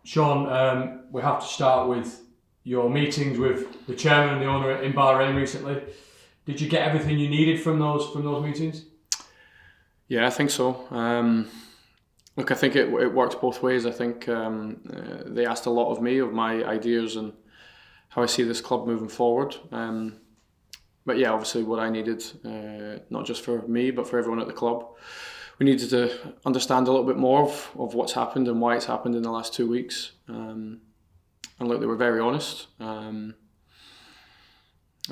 Shaun, we have to start with your meetings with the chairman and the owner in Bahrain recently. Did you get everything you needed from those meetings? Yeah, I think so. Look, I think it worked both ways. I think they asked a lot of me, of my ideas and how I see this club moving forward. But yeah, obviously what I needed, not just for me, but for everyone at the club, we needed to understand a little bit more of what's happened and why it's happened in the last 2 weeks. And look, they were very honest. And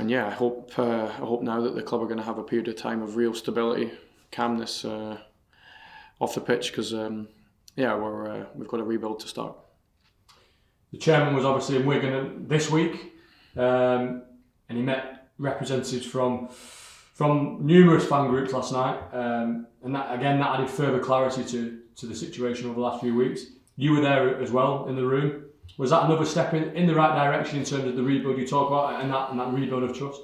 yeah, I hope now that the club are going to have a period of time of real stability, calmness off the pitch, because we've got a rebuild to start. The chairman was obviously in Wigan this week, and he met representatives from numerous fan groups last night, and that added further clarity to the situation over the last few weeks. You were there as well in the room. Was that another step in the right direction in terms of the rebuild you talk about and that rebuild of trust?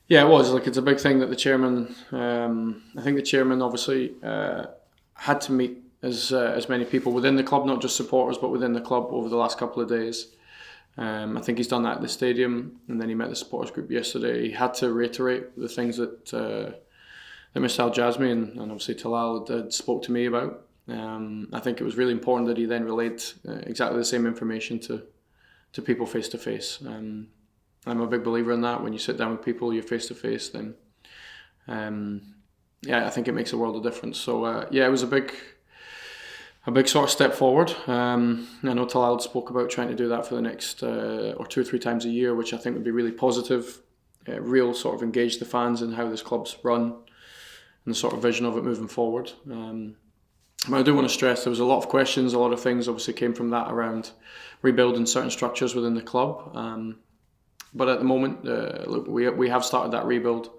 Yeah, it was. Like, it's a big thing that the chairman. I think the chairman obviously had to meet as many people within the club, not just supporters, but within the club over the last couple of days. I think he's done that at the stadium, and then he met the supporters group yesterday. He had to reiterate the things that Mr. Al Jazmi and obviously Talal had spoke to me about. I think it was really important that he then relayed exactly the same information to people face to face. I'm a big believer in that. When you sit down with people, you're face to face, then I think it makes a world of difference. So it was a big sort of step forward. I know Talal spoke about trying to do that for the next or 2 or 3 times a year, which I think would be really positive. Real sort of engage the fans in how this club's run and the sort of vision of it moving forward. But I do want to stress there was a lot of questions, a lot of things obviously came from that around rebuilding certain structures within the club. But at the moment, look, we have started that rebuild,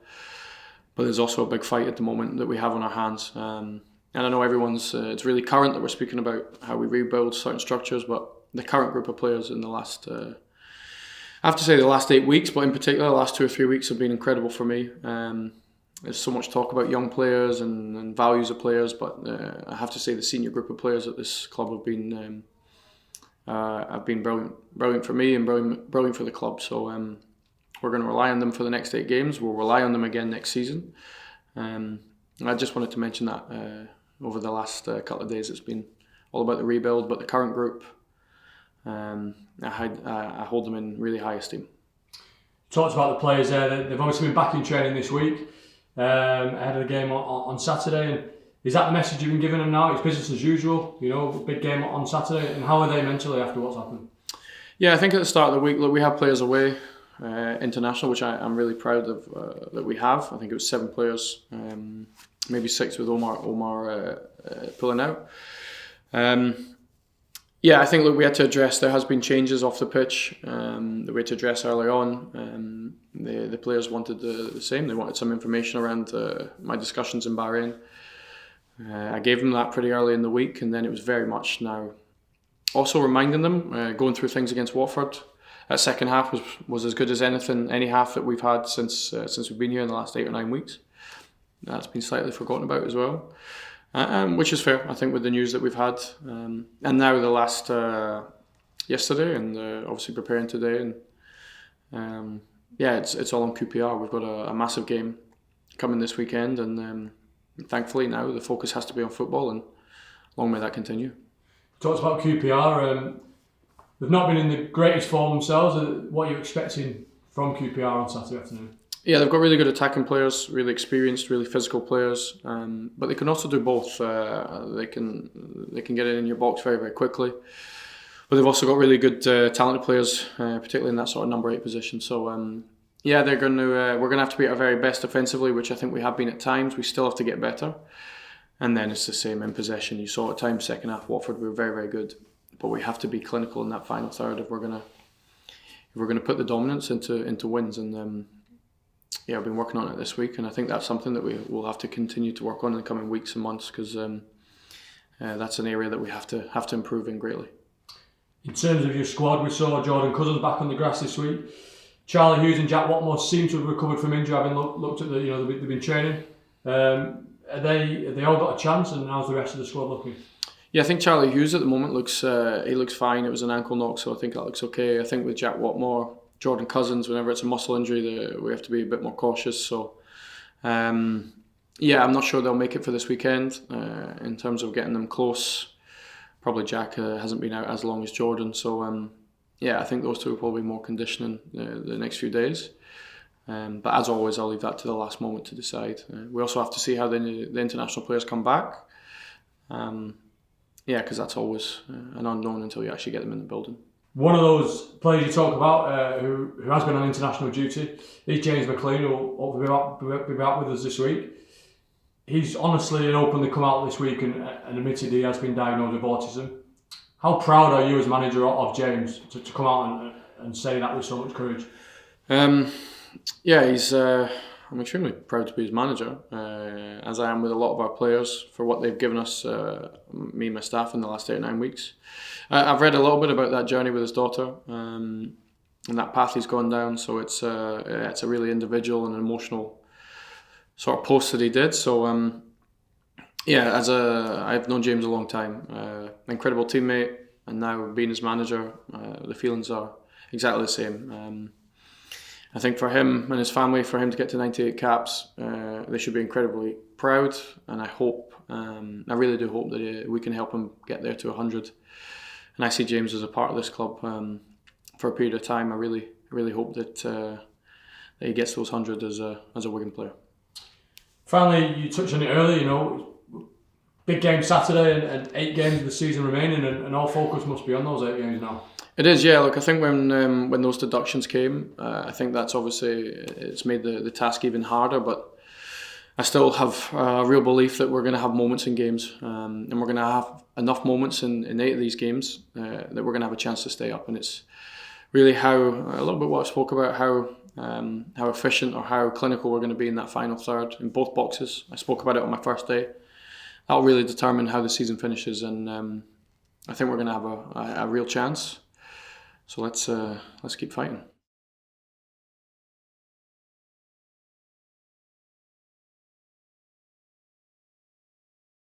but there's also a big fight at the moment that we have on our hands. And I know everyone's, it's really current that we're speaking about how we rebuild certain structures, but the current group of players in the last, I have to say the last 8 weeks, but in particular the last 2 or 3 weeks have been incredible for me. There's so much talk about young players and values of players, but I have to say the senior group of players at this club have been brilliant for me and brilliant for the club. So we're going to rely on them for the next 8 games. We'll rely on them again next season. I just wanted to mention that over the last couple of days, it's been all about the rebuild, but the current group, I hold them in really high esteem. Talked about the players there. They've obviously been back in training this week ahead of the game on Saturday. And is that the message you've been giving them now? It's business as usual, big game on Saturday. And how are they mentally after what's happened? Yeah, I think at the start of the week, look, we have players away, international, which I'm really proud of that we have. I think it was 7 players, maybe 6 with Omar pulling out. I think we had to address, there has been changes off the pitch that we had to address early on. The players wanted the same. They wanted some information around my discussions in Bahrain. I gave them that pretty early in the week, and then it was very much now also reminding them, going through things against Watford. That second half was as good as any half that we've had since we've been here in the last 8 or 9 weeks. That's been slightly forgotten about as well. Which is fair, I think, with the news that we've had. And now the last yesterday and obviously preparing today. And it's all on QPR. We've got a massive game coming this weekend, and thankfully now the focus has to be on football, and long may that continue. Talked about QPR. They've not been in the greatest form themselves. What are you expecting from QPR on Saturday afternoon? Yeah, they've got really good attacking players, really experienced, really physical players, but they can also do both. They can get it in your box very, very quickly. But they've also got really good talented players, particularly in that sort of number 8 position. So we're going to have to be at our very best offensively, which I think we have been at times. We still have to get better. And then it's the same in possession. You saw at times second half Watford, we were very, very good, but we have to be clinical in that final third if we're going to put the dominance into wins. And I've been working on it this week, and I think that's something that we will have to continue to work on in the coming weeks and months, because that's an area that we have to improve in greatly. In terms of your squad, we saw Jordan Cousins back on the grass this week. Charlie Hughes and Jack Watmore seem to have recovered from injury, having looked at they've been training. Have they all got a chance, and how's the rest of the squad looking? Yeah, I think Charlie Hughes at the moment looks fine. It was an ankle knock, so I think that looks okay. I think with Jack Watmore, Jordan Cousins, whenever it's a muscle injury, we have to be a bit more cautious. So, yeah, I'm not sure they'll make it for this weekend in terms of getting them close. Probably Jack hasn't been out as long as Jordan, so yeah, I think those two will probably be more conditioning the next few days. But as always, I'll leave that to the last moment to decide. We also have to see how the international players come back. Yeah, because that's always an unknown until you actually get them in the building. One of those players you talk about who has been on international duty is James McLean, who will be back with us this week. He's honestly and openly come out this week and admitted he has been diagnosed with autism. How proud are you as manager of James to come out and say that with so much courage? Yeah, I'm extremely proud to be his manager, as I am with a lot of our players for what they've given us, me and my staff, in the last 8 or 9 weeks. I've read a little bit about that journey with his daughter and that path he's gone down. So it's a really individual and emotional sort of post that he did. So yeah, I've known James a long time, incredible teammate, and now being his manager, the feelings are exactly the same. I think for him and his family, for him to get to 98 caps, they should be incredibly proud, and I really do hope that we can help him get there to 100. And I see James as a part of this club for a period of time. I really hope that he gets those 100 as a Wigan player. Finally, you touched on it earlier, big game Saturday and 8 games of the season remaining, and all focus must be on those 8 games now. It is, yeah. Look, I think when those deductions came, I think that's obviously, it's made the task even harder. But I still have a real belief that we're going to have moments in games, and we're going to have enough moments in 8 of these games that we're going to have a chance to stay up. And it's really a little bit what I spoke about, how efficient or how clinical we're going to be in that final third in both boxes. I spoke about it on my first day. That'll really determine how the season finishes, and I think we're going to have a real chance. So let's keep fighting.